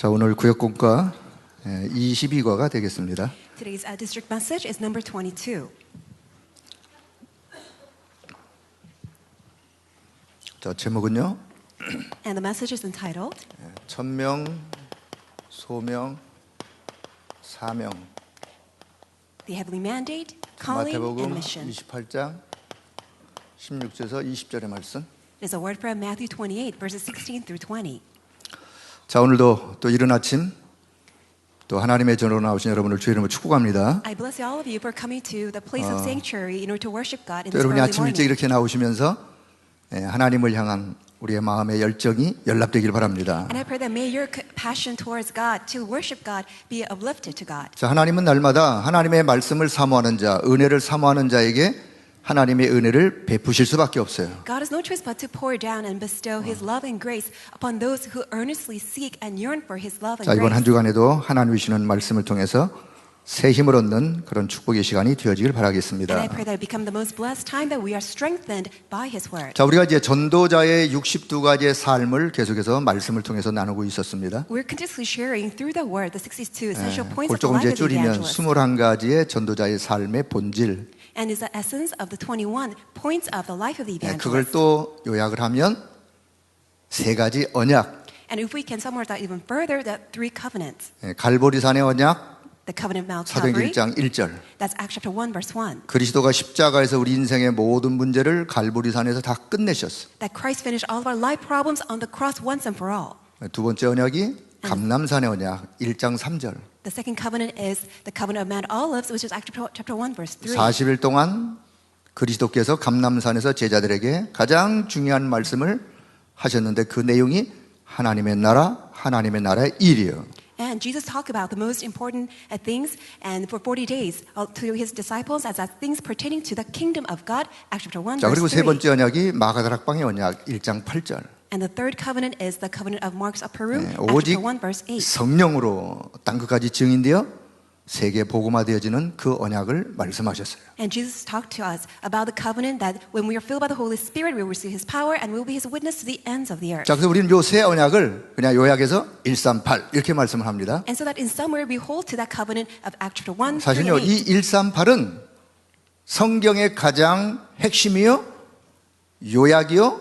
자, 오늘 구역공과 22과가 되겠습니다. Today's district message is number 22. 자, 제목은요. And the message is entitled 천명, 소명, 사명. The Heavenly Mandate, Calling, and 마태복음 Mission. 28장 16절에서 20절의 말씀. It is a word from Matthew 28, verses 16 through 20. 자, 오늘도 또 이른 아침 또 하나님의 전으로 나오신 여러분을 주의 이름으로 축복합니다. I bless all of you for coming to the place of sanctuary in order to worship God in 또 this 여러분이 early 아침 일찍 morning. 이렇게 나오시면서 하나님을 향한 우리의 마음의 열정이 연락되길 바랍니다. And I pray that may your passion towards God, to worship God, be uplifted to God. 자, 하나님은 날마다 하나님의 말씀을 사모하는 자, 은혜를 사모하는 자에게 하나님의 은혜를 베푸실 수밖에 없어요. God has no choice but to pour down and bestow His love and grace upon those who earnestly seek and yearn for His love and 자, 이번 한 grace. 주간에도 하나님 주시는 말씀을 통해서 새 힘을 얻는 그런 축복의 시간이 되어지길 And 바라겠습니다. I pray that it become the most blessed time that we are strengthened by His word. 자, 우리가 이제 전도자의 62가지의 삶을 계속해서 말씀을 통해서 나누고 있었습니다. We're continuously sharing through the word the 62 essential points 그걸 of the 조금 life 이제 of the 줄이면 evangelist. 21가지의 전도자의 삶의 본질, And is the essence of the 21 points of the life of the 그걸 evangelist. 또 요약을 하면 세 가지 언약, And if we can summarize that even further, the three covenants. 갈보리산의 언약, The covenant of Mount 사도행전 Calvary, 1장 1절. that's Acts chapter 1, verse 1. 그리스도가 십자가에서 우리 인생의 모든 문제를 갈보리산에서 다 끝내셨어. That Christ finished all of our life problems on the cross once and for all. 두 번째 언약이 감람산의 언약 1장 3절. The second covenant is the covenant of Mount Olives, which is Acts chapter 1, verse 3. 40일 동안 그리스도께서 감람산에서 제자들에게 가장 중요한 말씀을 하셨는데 그 내용이 하나님의 나라의 일이에요. And Jesus talked about the most important things, and for 40 days to his disciples as things pertaining to the kingdom of God, Acts chapter 1, 자, 그리고 verse 세 3. 번째 언약이 마가다락방의 언약 1장 8절. And the third covenant is the covenant of Mark's upper room, Acts 오직 chapter 1, verse 8. 성령으로 땅 끝까지 증인되어 세계 복음화되어지는 그 언약을 말씀하셨어요. And Jesus talked to us about the covenant that when we are filled by the Holy Spirit, we will receive His power and we will be His witness to the ends of the earth. 자, 그래서 우리는 요 세 언약을 그냥 요약해서 138 이렇게 말씀을 합니다. And so that in summary, we hold to that covenant of Acts chapter 1, 3, 사실요, and 이 8. 138은 성경의 가장 핵심이요, 요약이요,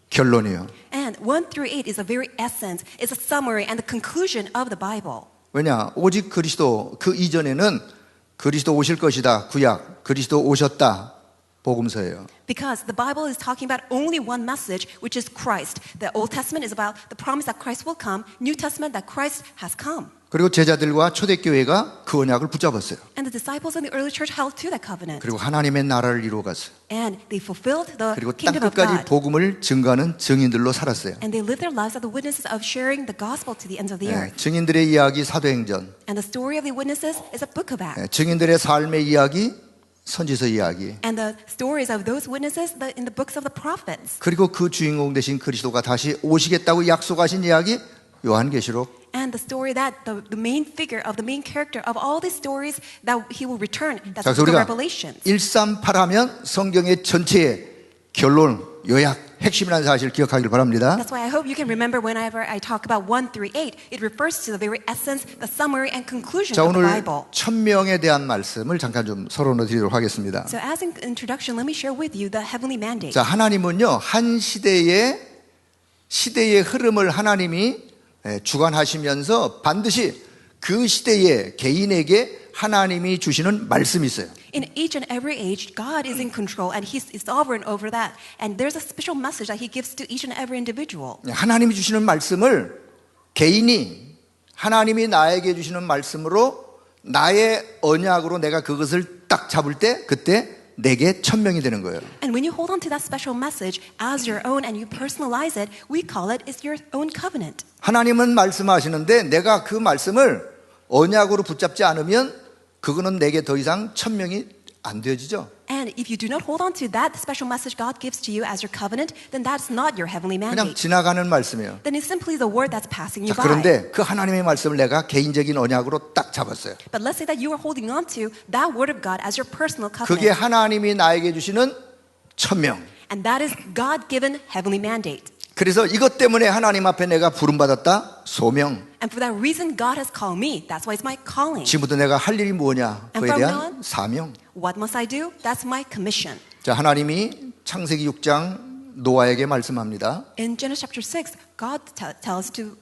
결론이요. And 1 through 8 is the very essence, is a summary and the conclusion of the Bible. 왜냐? 오직 그리스도, 그 이전에는 그리스도 오실 것이다, 구약, 그리스도 오셨다, 복음서예요. Because the Bible is talking about only one message, which is Christ. The Old Testament is about the promise that Christ will come. New Testament that Christ has come. 그리고 제자들과 초대교회가 그 언약을 붙잡았어요. And the disciples in the early church held to that covenant. 그리고 하나님의 나라를 이루어갔어요. And they fulfilled the 그리고 땅 kingdom of 끝까지 God. 복음을 증거하는 증인들로 살았어요. And they lived their lives as the witnesses of sharing the gospel to the ends of the earth. 증인들의 이야기 사도행전, And the story of the witnesses is a book of Acts. 증인들의 삶의 이야기 선지서 이야기, And the stories of those witnesses in the books of the prophets. 그리고 그 주인공 되신 그리스도가 다시 오시겠다고 약속하신 이야기 요한계시록. And the story that the main figure of the main character of all these stories that he will return. That's 자, the 그래서 book of 우리가 Revelation. 138 하면 성경의 전체의 결론, 요약, 핵심이라는 사실을 기억하길 바랍니다. That's why I hope you can remember whenever I talk about 1 through 8, it refers to the very essence, the summary and conclusion 자, of the 오늘 Bible. 천명에 대한 말씀을 잠깐 좀 서론을 드리도록 하겠습니다. So as an introduction, let me share with you the heavenly mandate. 자, 하나님은요, 한 시대의 흐름을 하나님이 주관하시면서 반드시 그 시대의 개인에게 하나님이 주시는 말씀이 있어요. In each and every age, God is in control and He's sovereign over that. And there's a special message that He gives to each and every individual. 하나님이 주시는 말씀을 개인이 하나님이 나에게 주시는 말씀으로 나의 언약으로 내가 그것을 딱 잡을 때 그때 내게 천명이 되는 거예요. And when you hold on to that special message as your own and you personalize it, we call it is your own covenant. 하나님은 말씀하시는데 내가 그 말씀을 언약으로 붙잡지 않으면 그거는 내게 더 이상 천명이 안 되어지죠. And if you do not hold on to that special message God gives to you as your covenant, then that's not your heavenly 그냥 mandate. 지나가는 말씀이에요. Then it's simply the word that's passing you 자, by. 그런데 그 하나님의 말씀을 내가 개인적인 언약으로 딱 잡았어요. But let's say that you are holding on to that word of God as your personal 그게 covenant. 하나님이 나에게 주시는 천명. And that is God-given heavenly mandate. 그래서 이것 때문에 하나님 앞에 내가 부름받았다, 소명. And for that reason, God has called me. That's why it's my calling. 지금부터 내가 할 일이 뭐냐? And 그에 from 대한 now on? 사명. What must I do? That's my commission. 자, 하나님이 창세기 6장 노아에게 말씀합니다. In Genesis chapter 6, God tells to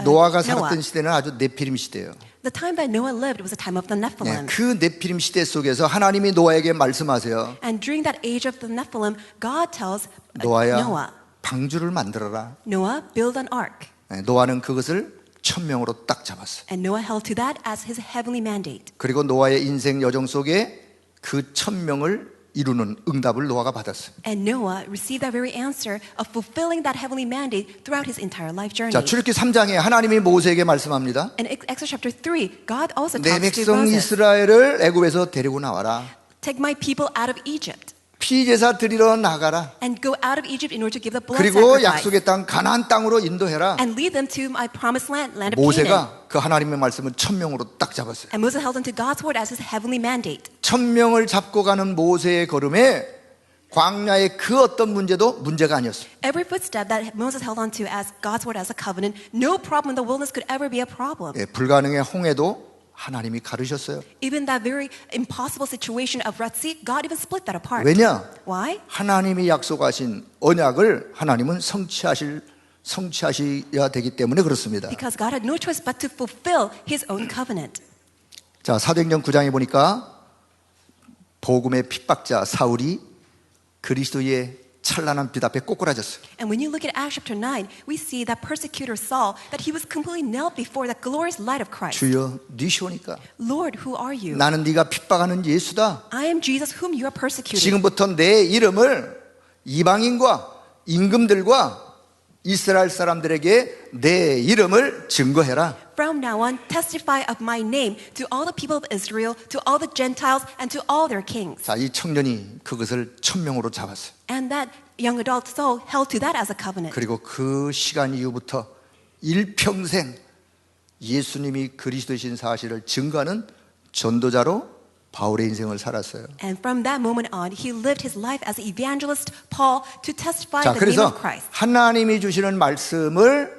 노아가 Noah. 살았던 시대는 아주 네피림 시대예요. The time that Noah lived was a time of the 네, Nephilim. 그 네피림 시대 속에서 하나님이 노아에게 말씀하세요. And during that age of the Nephilim, God tells 노아야, Noah, 방주를 만들어라. Noah, build an ark. 네, 노아는 그것을 천명으로 딱 잡았어요. And Noah held to that as his heavenly mandate. 그리고 노아의 인생 여정 속에 그 천명을 이루는 응답을 노아가 받았어요. And Noah received that very answer of fulfilling that heavenly mandate throughout his entire life journey. 자, 출애굽기 3장에 하나님이 모세에게 말씀합니다. In Exodus chapter 3, God also 내 talks to 백성 Moses. 이스라엘을 애굽에서 데리고 나와라. Take my people out of Egypt 피제사 드리러 나가라. and go out of Egypt in order to give the blood 그리고 sacrifice 약속의 땅 가나안 땅으로 인도해라. and lead them to my promised land, land of Canaan. 모세가 그 하나님의 말씀을 천명으로 딱 잡았어요. And Moses held onto God's word as his heavenly mandate. 천명을 잡고 가는 모세의 걸음에 광야의 그 어떤 문제도 문제가 아니었어요. Every footstep that Moses held onto as God's word as a covenant, no problem in the wilderness could ever be a problem. 예, 불가능의 홍해도 하나님이 가르셨어요. Even that very impossible situation of Red Sea, God even split that apart. 왜냐? Why? 하나님이 약속하신 언약을 하나님은 성취하셔야 되기 때문에 그렇습니다. Because God had no choice but to fulfill his own covenant. 자, 사도행전 9장에 보니까 복음의 핍박자 사울이 그리스도의 찬란한 빛 앞에 꼬꾸라졌어요. And when you look at Acts chapter 9, we see that persecutor Saul, that he was completely knelt before the glorious light of Christ. 주여, 니시오니까 Lord, who are you? 나는 네가 핍박하는 예수다. I am Jesus whom you are persecuting. 지금부터 내 이름을 이방인과 임금들과 이스라엘 사람들에게 내 이름을 증거해라. From now on, testify of my name to all the people of Israel, to all the Gentiles, and to all their kings. 자, 이 청년이 그것을 천명으로 잡았어요. And that young adult Saul held to that as a covenant. 그리고 그 시간 이후부터 일평생 예수님이 그리스도이신 사실을 증거하는 전도자로 바울의 인생을 살았어요. And from that moment on, he lived his life as an evangelist Paul to testify 자, the name 그래서 of Christ. 하나님이 주시는 말씀을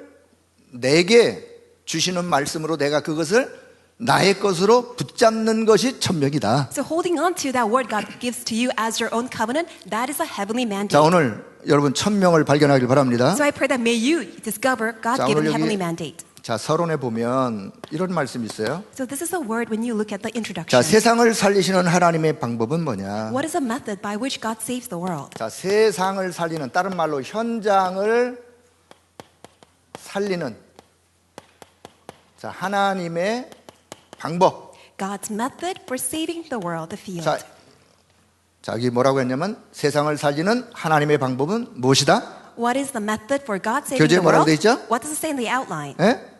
내게 주시는 말씀으로 내가 그것을 나의 것으로 붙잡는 것이 천명이다. So holding on to that word God gives to you as your own covenant, that is a heavenly mandate. 자, 오늘 여러분 천명을 발견하길 바랍니다. So I pray that may you discover 자, God-given 오늘 heavenly 여기 mandate. 자, 서론에 보면 이런 말씀이 있어요. So this is a word when you look at the 자, introduction. 세상을 살리시는 하나님의 방법은 뭐냐? What is a method by which God saves the world? 자, 세상을 살리는, 다른 말로 현장을 살리는, 자, 하나님의 방법. God's method for saving the world, the field. 자, 여기 뭐라고 했냐면 세상을 살리는 하나님의 방법은 무엇이다? What is the method for God saving 교재에 the 뭐라고 world? 돼 있죠? What does it say in the outline? 예?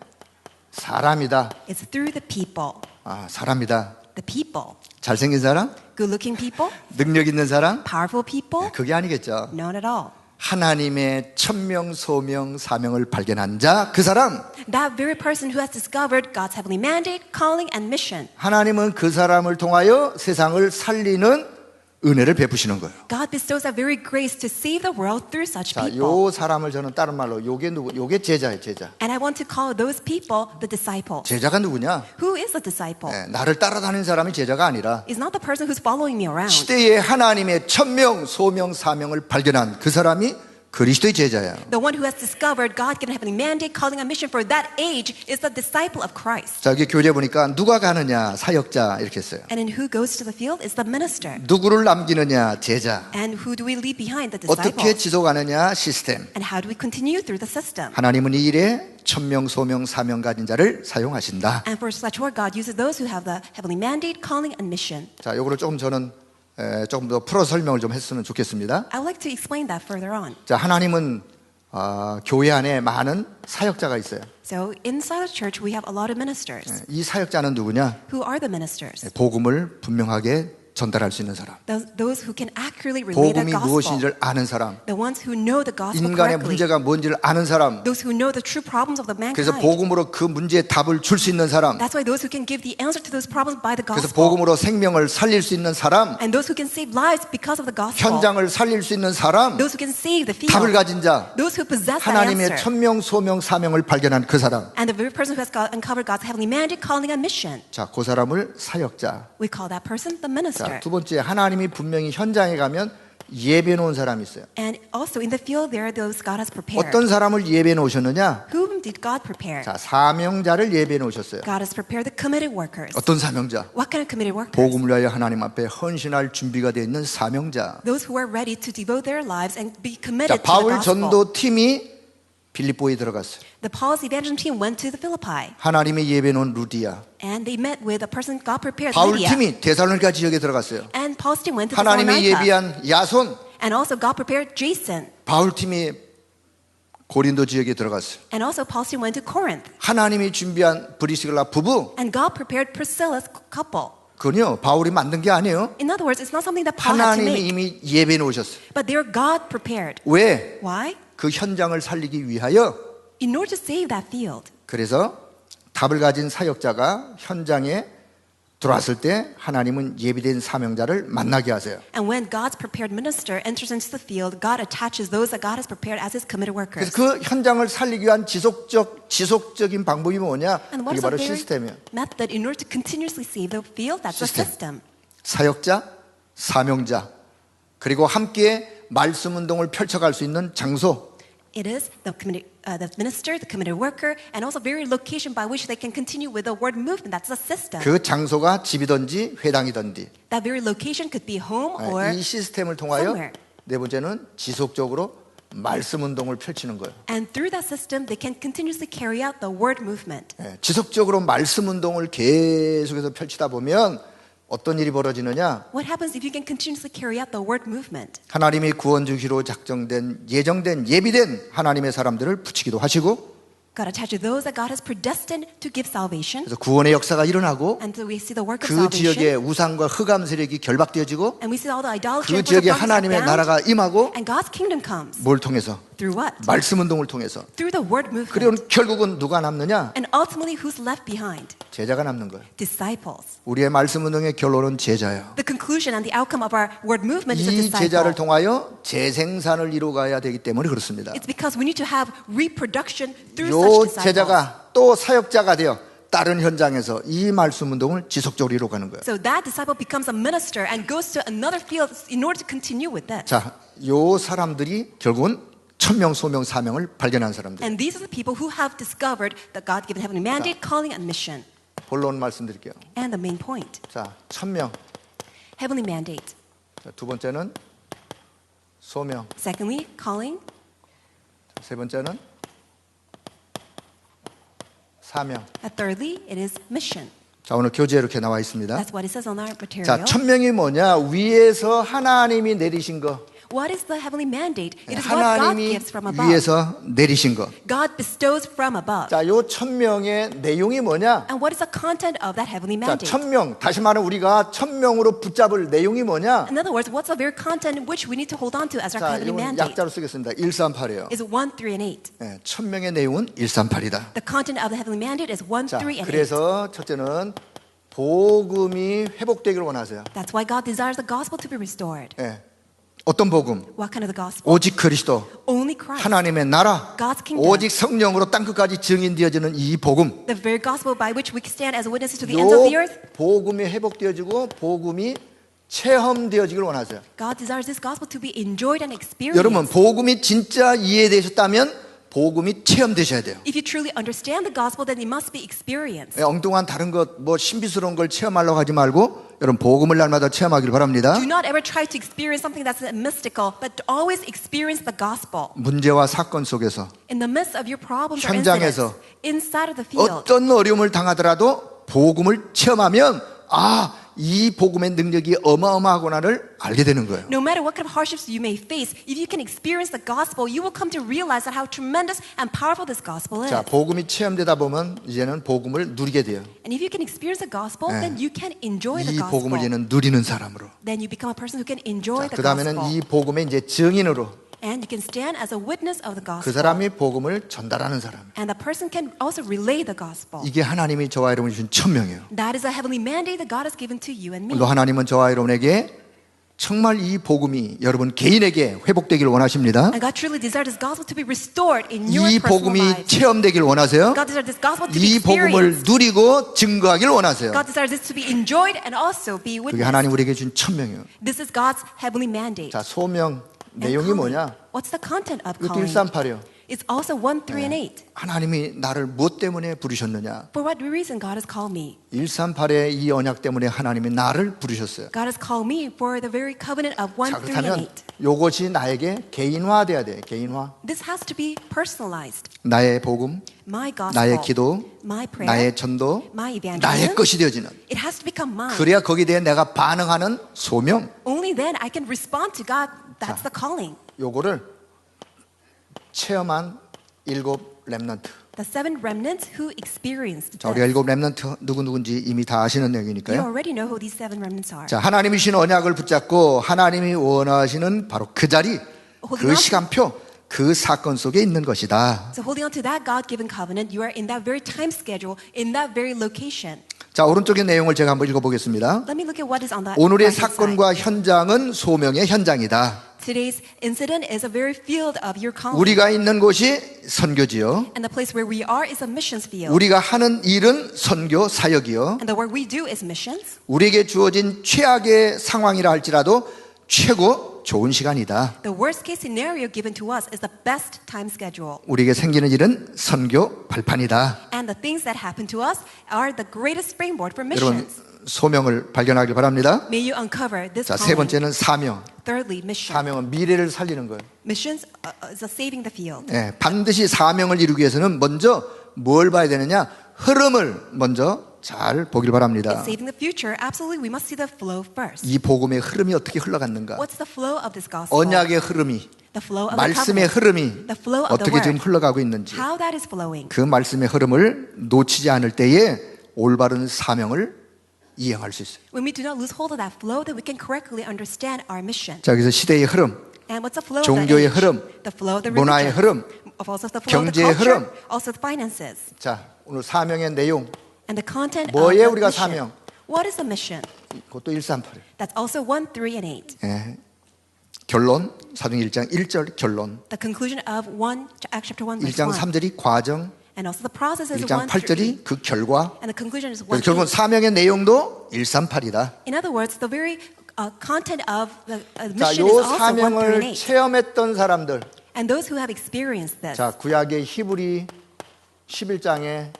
사람이다. It's through the people. 아, 사람이다. The people. 잘생긴 사람? Good-looking people? 능력 있는 사람? Powerful people? 그게 아니겠죠. Not at all. 하나님의 천명, 소명, 사명을 발견한 자, 그 사람. That very person who has discovered God's heavenly mandate, calling, and mission. 하나님은 그 사람을 통하여 세상을 살리는 은혜를 베푸시는 거예요. God bestows that very grace to save the world through such 자, people. 요 사람을 저는 다른 말로 요게 누구? 요게 제자예요, 제자. And I want to call those people the disciples. 제자가 누구냐? Who is the disciple? 예, 나를 따라다니는 사람이 제자가 아니라 Is not the person who's following me around. 시대에 하나님의 천명, 소명, 사명을 발견한 그 사람이 그리스도의 제자야. The one who has discovered God-given heavenly mandate, calling, and mission for that age is the disciple of Christ. 자, 여기 교재 보니까 누가 가느냐? 사역자 이렇게 했어요. And in who goes to the field is the minister. 누구를 남기느냐? 제자. And who do we leave behind? The 어떻게 disciples. 지속하느냐? 시스템. And how do we continue through the system? 하나님은 이 일에 천명, 소명, 사명 가진 자를 사용하신다. And for such work, God uses those who have the heavenly mandate, calling, and mission. 자, 요거를 조금 저는 조금 더 풀어 설명을 좀 했으면 좋겠습니다. I would like to explain that further on. 자, 하나님은 교회 안에 많은 사역자가 있어요. So inside the church, we have a lot of ministers. 이 사역자는 누구냐? Who are the ministers? 복음을 분명하게 전달할 수 있는 사람, Those who can accurately relay the 복음이 gospel. 무엇인지를 아는 사람, The ones who know the gospel 인간의 correctly. 문제가 뭔지를 아는 사람, Those who know the true problems of the 그래서 mankind. 복음으로 그 문제에 답을 줄 수 있는 사람, That's why those who can give the answer to those problems by the 그래서 gospel. 복음으로 생명을 살릴 수 있는 사람, And those who can save lives because of the gospel. 현장을 살릴 수 있는 사람, Those who can save the 답을 field. 가진 자, Those who possess that 하나님의 answer. 천명, so명, 사명을 발견한 그 사람. And the very person who has uncovered God's heavenly mandate, calling, and mission. 자, 그 사람을 사역자. We call that person the 자, minister. 두 번째, 하나님이 분명히 현장에 가면 예배 놓은 사람이 있어요. And also in the field, there are those God has prepared. 어떤 사람을 예배 놓으셨느냐? Whom did God prepare? 자, 사명자를 예배 놓으셨어요. God has prepared the committed workers. 어떤 사명자? What kind of committed workers? 복음을 위하여 하나님 앞에 헌신할 준비가 되어 있는 사명자. Those who are ready to devote their lives and be 자, committed to the 바울 gospel. 전도팀이 빌립보에 들어갔어요. The Paul's evangelism team went to the Philippi. 하나님의 예배 놓은 루디아. And they met with a person God prepared, 바울 Lydia. 팀이 데살로니가 지역에 들어갔어요. And Paul's team went to 하나님의 Thessalonica. 예비한 야손. And also God prepared Jason. 바울 팀이 고린도 지역에 들어갔어요. And also Paul's team went to Corinth. 하나님이 준비한 브리스길라 부부. And God prepared Priscilla's couple. 그건요, 바울이 만든 게 아니에요. In other words, it's not something that Paul had to 하나님이 make. 이미 예배 놓으셨어요. But they are God prepared. 왜? Why? 그 현장을 살리기 위하여. In order to save that field. 그래서 답을 가진 사역자가 현장에 들어왔을 때 하나님은 예비된 사명자를 만나게 하세요. And when God's prepared minister enters into the field, God attaches those that God has prepared as His committed workers. 그래서 그 현장을 살리기 위한 지속적인 방법이 뭐냐? And what 그게 is the 바로 very 시스템이에요. method in order to continuously save the field? That's a system. 사역자, 사명자, 그리고 함께 말씀 운동을 펼쳐갈 수 있는 장소. It is the minister, the committed worker, and also very location by which they can continue with the word movement. That's a system. 그 장소가 집이든지 회당이든지. That very location could be home or 이 시스템을 통하여 somewhere. 네 번째는 지속적으로 말씀 운동을 펼치는 거예요. And through that system, they can continuously carry out the word movement. 지속적으로 말씀 운동을 계속해서 펼치다 보면 어떤 일이 벌어지느냐? What happens if you can continuously carry out the word movement? 하나님이 구원 주기로 작정된 예정된 예비된 하나님의 사람들을 붙이기도 하시고 God attaches those that God has predestined to give salvation. 그래서 구원의 역사가 일어나고 And so we see the work of 그 salvation. 지역의 우상과 흑암 세력이 결박되어지고 And we see all the idolatry 그 and 지역에 worship practices 하나님의 bound. 나라가 임하고 And God's kingdom comes. 뭘 통해서? Through what? 말씀 운동을 통해서. Through the word 그리고 movement. 결국은 누가 남느냐? And ultimately, who's left behind? 제자가 남는 거예요. Disciples. 우리의 말씀 운동의 결론은 제자예요. The conclusion and the outcome of our word movement is a 이 제자를 disciple. 통하여 재생산을 이루어가야 되기 때문에 그렇습니다. It's because we need to have reproduction through 요 such disciples. 제자가 또 사역자가 되어 다른 현장에서 이 말씀 운동을 지속적으로 이루어가는 거예요. So that disciple becomes a minister and goes to another field in order to continue with that. 자, 요 사람들이 결국은 천명, 소명, 사명을 발견한 사람들. And these are the people who have discovered the God-given heavenly mandate, calling, and mission. 본론 말씀드릴게요. And the main point, 자, 천명. heavenly mandate. 자, 두 번째는 소명. Secondly, calling. 세 번째는 사명. And thirdly, it is mission. 자, 오늘 교재에 이렇게 나와 있습니다. That's what it says on our 자, material. 천명이 뭐냐? 위에서 하나님이 내리신 거. What is the heavenly mandate? It is what God 하나님이 gives from above. 위에서 내리신 거. God bestows from above. 자, 요 천명의 내용이 뭐냐? And what is the content of that heavenly 자, mandate? 천명. 다시 말하면 우리가 천명으로 붙잡을 내용이 뭐냐? In other words, what's the very content in which we need to hold on to as our 자, heavenly 이건 mandate? 약자로 쓰겠습니다. 138이에요. Is 1, 3, and 8. 예, 천명의 내용은 138이다. The content of the heavenly mandate is 1, 자, 3, and 8. 그래서 첫째는 복음이 회복되기를 원하세요. That's why God desires the gospel to be restored. 예. 어떤 복음? What kind of the gospel? 오직 그리스도, Only Christ. 하나님의 나라, God's kingdom. 오직 성령으로 땅끝까지 증인되어지는 이 복음. The very gospel by which we stand as witnesses to the ends of the 요 earth. 복음이 회복되어지고 복음이 체험되어지기를 원하세요. God desires this gospel to be enjoyed and experienced. 여러분, 복음이 진짜 이해되셨다면 복음이 체험되셔야 돼요. If you truly understand the gospel, then it must be experienced. 예, 엉뚱한 다른 것, 뭐 신비스러운 걸 체험하려고 하지 말고 여러분 복음을 날마다 체험하길 바랍니다. Do not ever try to experience something that's mystical, but always experience the gospel. 문제와 사건 속에서 In the midst of your problems or 현장에서 incidents, inside of the field. 어떤 어려움을 당하더라도 복음을 체험하면 아, 이 복음의 능력이 어마어마하구나를 알게 되는 거예요. No matter what kind of hardships you may face, if you can experience the gospel, you will come to realize that how tremendous and powerful this gospel is. 자, 복음이 체험되다 보면 이제는 복음을 누리게 돼요. And if you can experience the gospel, then you can enjoy the 이 gospel. 복음을 이제는 누리는 사람으로. Then you become a person who can enjoy 그 the 다음에는 gospel. 이 복음의 이제 증인으로 And you can stand as a witness of the 그 gospel. 사람이 복음을 전달하는 사람. And the person can also relay the gospel. 이게 하나님이 저와 여러분이 주신 천명이에요. That is a heavenly mandate that God has given to you and me. 오늘도 하나님은 저와 여러분에게 정말 이 복음이 여러분 개인에게 회복되기를 원하십니다. And God truly desires this gospel to be restored in your 이 personal 복음이 lives. 체험되기를 원하세요. God desires this gospel to be 이 복음을 experienced. 누리고 증거하기를 원하세요. God desires this to be enjoyed and also be 그게 witnessed. 하나님 우리에게 준 천명이에요. This is God's heavenly mandate. 자, 소명 And 내용이 calling. 뭐냐? What's the content of 이것도 calling? 138이요. It's also 1, 3, and 8. 하나님이 나를 무엇 때문에 부르셨느냐? For what reason God has called me? 138의 이 언약 때문에 하나님이 나를 부르셨어요. God has called me for the very covenant of 1, 자, 3, and 그렇다면 8. 요것이 나에게 개인화돼야 돼. 개인화. This has to be personalized. 나의 복음, My gospel, 나의 기도, my prayer, 나의 전도, my evangelism. 나의 것이 되어지는. It has to become mine. 그래야 거기에 대해 내가 반응하는 소명. Only then I can respond to God. That's the calling. 요거를 체험한 7 렘넌트. The 7 remnants who experienced 자, 우리가 this. 7 렘넌트 누구누군지 이미 다 아시는 You 내용이니까요. already know who these 7 remnants are. 자, 하나님이 주신 언약을 붙잡고 하나님이 원하시는 바로 그 자리, 그 시간표, 그 사건 속에 있는 것이다. So holding on to that God-given covenant, you are in that very time schedule, in that very location. 자, 오른쪽의 내용을 제가 한번 읽어보겠습니다. Let me look at what is on the 오늘의 right-hand side. 사건과 현장은 소명의 현장이다. Today's incident is a very field of your calling. 우리가 있는 곳이 선교지요. And the place where we are is a missions field. 우리가 하는 일은 선교 사역이요. And the work we do is missions. 우리에게 주어진 최악의 상황이라 할지라도 최고 좋은 시간이다. The worst case scenario given to us is the best time schedule. 우리에게 생기는 일은 선교 발판이다. And the things that happen to us are the greatest springboard for 여러분 missions. 소명을 발견하길 바랍니다. May you uncover this 자, 세 calling. 번째는 사명. Thirdly, mission. 사명은 미래를 살리는 거예요. Missions is a saving the field. 예, 반드시 사명을 이루기 위해서는 먼저 뭘 봐야 되느냐? 흐름을 먼저 잘 보길 In 바랍니다. saving the future, absolutely, we must see the flow first. 이 복음의 흐름이 어떻게 흘러갔는가? What's the flow of this gospel? 언약의 흐름이, The flow of the 말씀의 covenant. 흐름이 The flow of the 어떻게 지금 word. 흘러가고 있는지, How that is flowing. 그 말씀의 흐름을 놓치지 않을 때에 올바른 사명을 이행할 수 있어요. When we do not lose hold of that flow, then we can correctly understand our mission. 자, 그래서 시대의 흐름, And what's the flow 종교의 of the 흐름, age? The flow of the 문화의 religion. 흐름, Also the flow of the 경제의 culture. 흐름. Also the finances. 자, 오늘 사명의 내용, And the content 뭐예요, of the 우리가 mission. 사명? What is the mission? 그것도 138이에요. That's also 1, 3, and 8. 예. 결론, 사도행 1장 1절 결론, The conclusion of Acts chapter 1, verse 1장 1. 3절이 과정, And also the process is 1장 1 through 8. 8절이 그 결과. And the conclusion is 1 그래서 결국은 사명의 내용도 138이다. In other words, the very content of the 자, mission is 요 also 1, 3, and 사명을 8. 체험했던 사람들. And those who have experienced this. 자, 구약의 히브리 11장에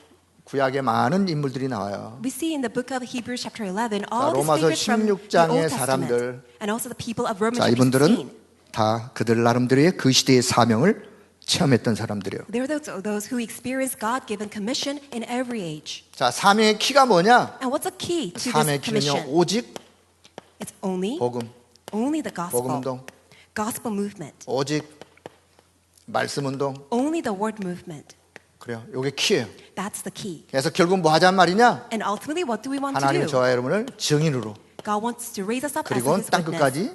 구약의 많은 인물들이 나와요. We see in the book of Hebrews chapter 11 all these 로마서 figures from the 16장의 Old Testament 사람들. and also the people of Romans 자, chapter 이분들은 16. 다 그들 나름대로의 그 시대의 사명을 체험했던 사람들이에요. They're those who experience God-given commission in every age. 자, 사명의 키가 뭐냐? And what's the key to 사명의 this 키는요, commission? 오직 It's only 복음, the gospel. 복음운동, Gospel movement. 오직 말씀운동. Only the word movement. 그래요. 이게 키예요. That's the key. 그래서 결국 뭐 하자는 말이냐? And ultimately, what do we want to 하나님 do? 저와 여러분을 증인으로, God wants to raise us up as 그리고 His 땅 witness. 끝까지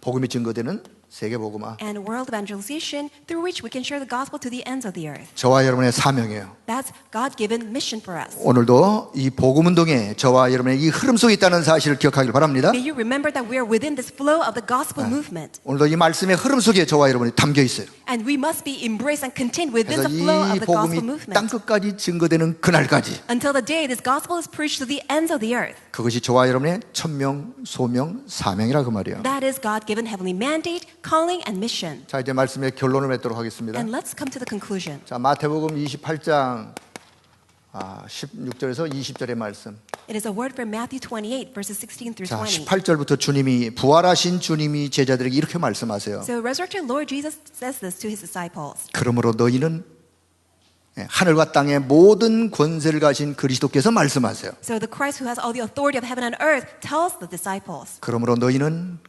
복음이 증거되는 세계복음화. And world evangelization through which we can share the gospel to the ends of the earth. 저와 여러분의 사명이에요. That's God-given mission for us. 오늘도 이 복음운동에 저와 여러분의 이 흐름 속에 있다는 사실을 기억하길 바랍니다. May you remember that we are within this flow of the gospel movement. 오늘도 이 말씀의 흐름 속에 저와 여러분이 담겨 있어요. And we must be embraced and contained within 그래서 the flow of 이 the gospel 복음이 movement. 땅 끝까지 증거되는 그날까지 Until the day this gospel is preached to the ends of the earth. 그것이 저와 여러분의 천명, 소명, 사명이라 그 말이에요. That is God-given heavenly mandate, calling, and mission. 자, 이제 말씀의 결론을 맺도록 하겠습니다. And let's come to the conclusion. 자, 마태복음 28장 16절에서 20절의 말씀. It is a word from Matthew 28, verses 16 through 자, 20. 18절부터 주님이 부활하신 주님이 제자들에게 이렇게 말씀하세요. So resurrected Lord Jesus says this to his disciples. 그러므로 너희는 하늘과 땅의 모든 권세를 가진 그리스도께서 말씀하세요. So the Christ who has all the authority of heaven and earth tells the disciples, 그러므로 너희는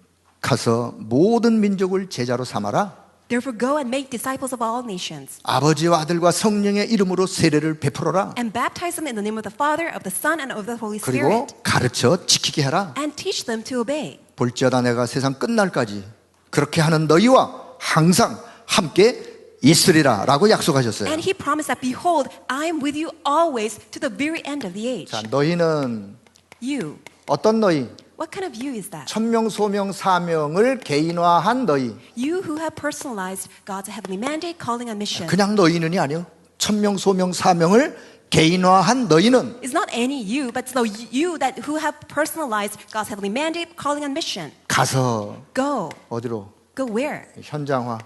가서 모든 민족을 제자로 삼아라. therefore go and make disciples of all nations 아버지와 아들과 성령의 이름으로 세례를 베풀어라. and baptize them in the name of the Father, of the Son, and of the Holy 그리고 Spirit 가르쳐 지키게 하라. and teach them to obey. 볼지어다 내가 세상 끝날까지 그렇게 하는 너희와 항상 함께 있으리라 라고 약속하셨어요. And he promised that, behold, I am with you always to the very end of the age. 자, 너희는 You, 어떤 너희? what kind of you is that? 천명 소명 사명을 개인화한 너희. You who have personalized God's heavenly mandate, calling, and mission. 그냥 너희는이 아니요. 천명 소명 사명을 개인화한 너희는 It's not any you, but the you that who have personalized God's heavenly mandate, calling, and mission. 가서 Go. 어디로? Go where? 현장화.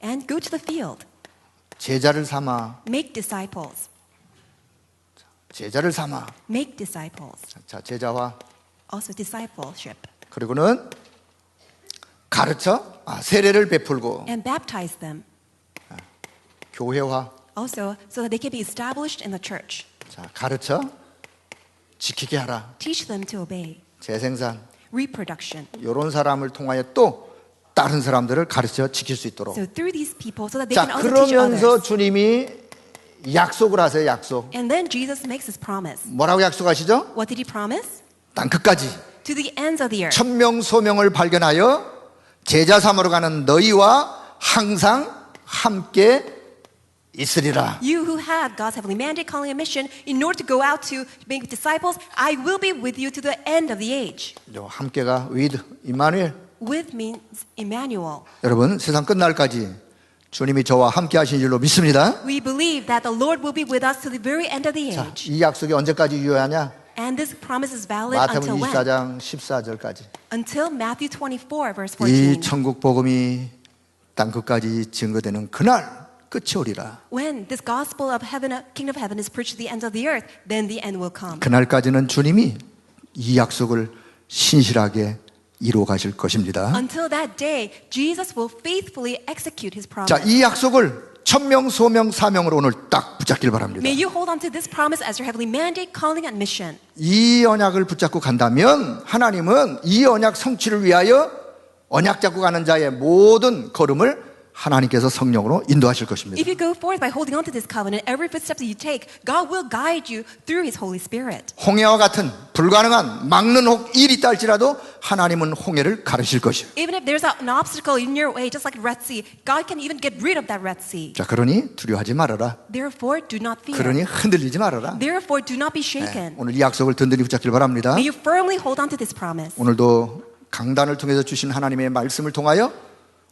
And go to the field. 제자를 삼아. Make disciples. 제자를 삼아. Make disciples. 자, 제자화. Also discipleship. 그리고는 가르쳐 세례를 베풀고 And baptize them. 교회화. Also, so that they can be established in the church. 자, 가르쳐 지키게 하라. Teach them to obey. 재생산. Reproduction. 이런 사람을 통하여 또 다른 사람들을 가르쳐 지킬 수 있도록. So through these people, so that they 자, can also teach 그러면서 others. 주님이 약속을 하세요. 약속. And then Jesus makes his promise. 뭐라고 약속하시죠? What did he promise? 땅 끝까지 To the ends of the earth. 천명 소명을 발견하여 제자 삼으러 가는 너희와 항상 함께 있으리라. You who have God's heavenly mandate, calling, and mission, in order to go out to make disciples, I will be with you to the end of the age. 요 함께가 with 임마누엘. With means Emmanuel. 여러분 세상 끝날까지 주님이 저와 함께 하신 줄로 믿습니다. We believe that the Lord will be with us to the very end of the 자, age. 이 약속이 언제까지 유효하냐? And this promise is valid 마태복음 until when? 24장 14절까지. Until Matthew 24, verse 이 14. 천국 복음이 땅 끝까지 증거되는 그날 끝이 오리라. When this gospel of heaven, kingdom of heaven is preached to the ends of the earth, then the end will come. 그날까지는 주님이 이 약속을 신실하게 이루어 가실 것입니다. Until that day, Jesus will faithfully execute his promise. 자, 이 약속을 천명 소명 사명으로 오늘 딱 붙잡길 바랍니다. May you hold on to this promise as your heavenly mandate, calling, and mission. 이 언약을 붙잡고 간다면 하나님은 이 언약 성취를 위하여 언약 잡고 가는 자의 모든 걸음을 하나님께서 성령으로 인도하실 것입니다. If you go forth by holding on to this covenant, every footstep that you take, God will guide you through His Holy Spirit. 홍해와 같은 불가능한 막는 일이 있다 할지라도 하나님은 홍해를 가르실 것이에요. Even if there's an obstacle in your way, just like Red Sea, God can even get rid of that Red Sea. 자, 그러니 두려워하지 말아라. Therefore, do not fear. 그러니 흔들리지 말아라. Therefore, do not be 네, shaken. 오늘 이 약속을 든든히 붙잡길 바랍니다. May you firmly hold on to this promise. 오늘도 강단을 통해서 주신 하나님의 말씀을 통하여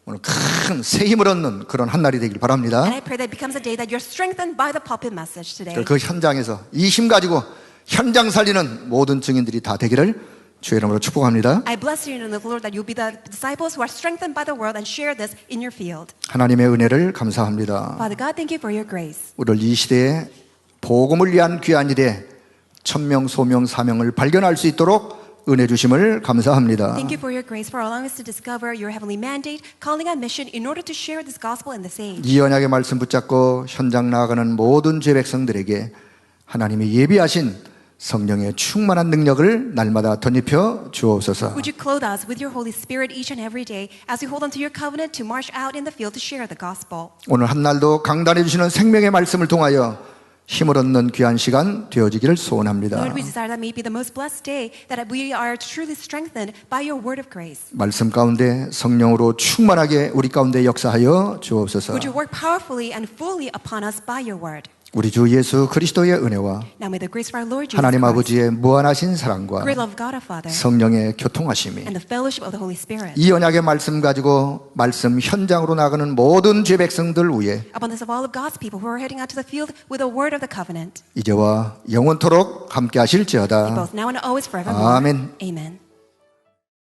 오늘 큰 새 힘을 얻는 그런 한 날이 되길 바랍니다. And I pray that it becomes a day that you're strengthened by the pulpit message today. 그 현장에서 이 힘 가지고 현장 살리는 모든 증인들이 다 되기를 주의 이름으로 축복합니다. I bless you in the Lord that you'll be the disciples who are strengthened by the world and share this in your field. 하나님의 은혜를 감사합니다. Father God, thank you for your grace. 우리를 이 시대에 복음을 위한 귀한 일에 천명 소명 사명을 발견할 수 있도록 은혜 주심을 감사합니다. Thank you for your grace for allowing us to discover your heavenly mandate, calling and mission in order to share this gospel in this age. 이 언약의 말씀 붙잡고 현장 나아가는 모든 죄 백성들에게 하나님이 예비하신 성령의 충만한 능력을 날마다 덧입혀 주옵소서. Would you clothe us with your Holy Spirit each and every day as we hold on to your covenant to march out in the field to share the gospel? 오늘 한 날도 강단해 주시는 생명의 말씀을 통하여 힘을 얻는 귀한 시간 되어지기를 소원합니다. Lord, we desire that may be the most blessed day that we are truly strengthened by your word of grace. 말씀 가운데 성령으로 충만하게 우리 가운데 역사하여 주옵소서. Would you work powerfully and fully upon us by your word? 우리 주 예수 그리스도의 은혜와 Now may the grace of our Lord Jesus 하나님 Christ, 아버지의 무한하신 사랑과 great love of God our Father, 성령의 교통하심이 and the fellowship of the Holy Spirit 이 언약의 말씀 가지고 말씀 현장으로 나가는 모든 죄 백성들 위에 upon this of all of God's people who are heading out to the field with the word of the covenant, 이제와 영원토록 함께 하실지어다. both now and always forevermore. 아멘. Amen.